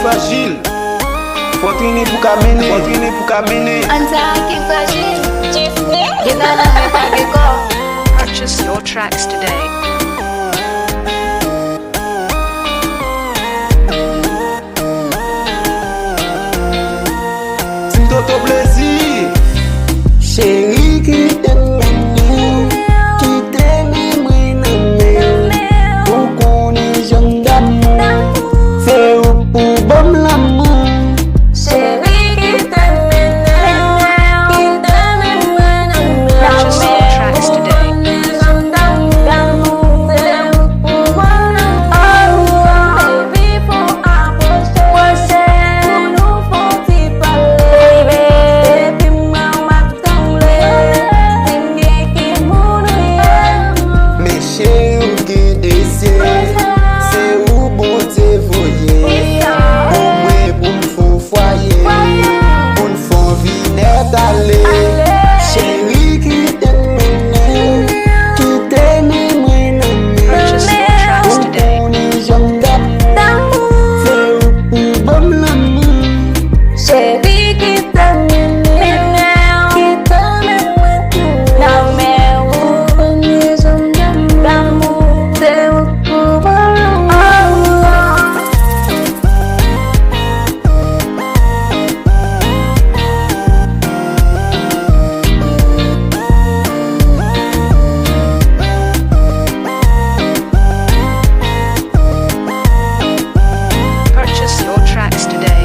Frajil. Fortuné pour caminer, fortuné pour caminer. ANSITO KING Frajil. Jeefney. Purchase your tracks today. Pètoto plaisir. Cheri kitem mennew, kitem mennew. Pour qu'on ait jeune d'amour, c'est où pour bon l'amour. Cheri kitem mennew, kitem mennew. Purchase your tracks today. Cheri kitem mennew, kitem mennew. Purchase your tracks today. Pour qu'on ait jeune d'amour, c'est où pour bon l'amour. Cheri kitem mennew, kitem mennew. Damou, c'est où pour bon l'amour. Purchase your tracks today.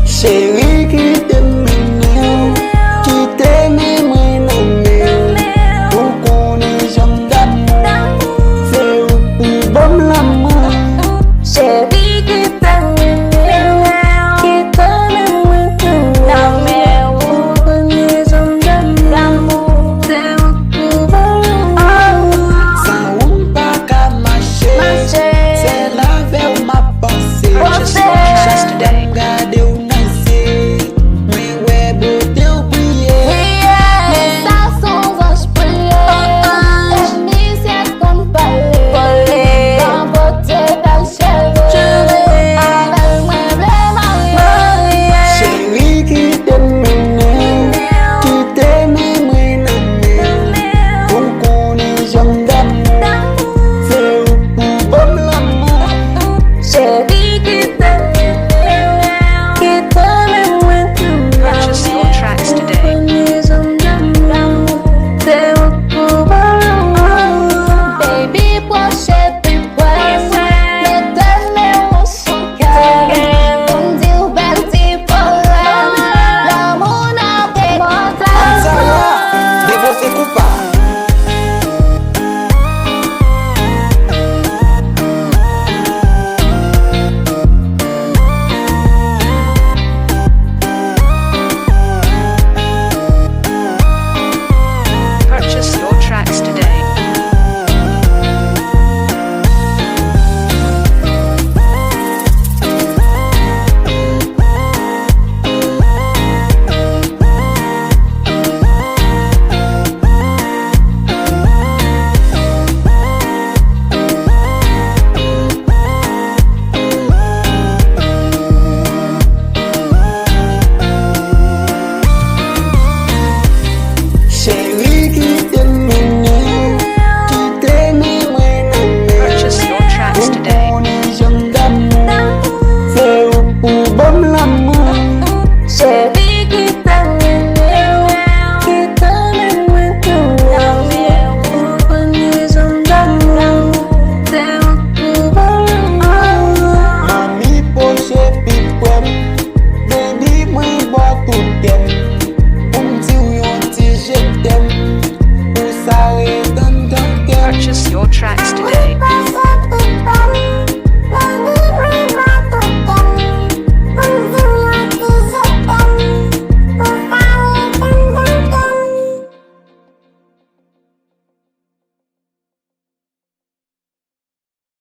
Cheri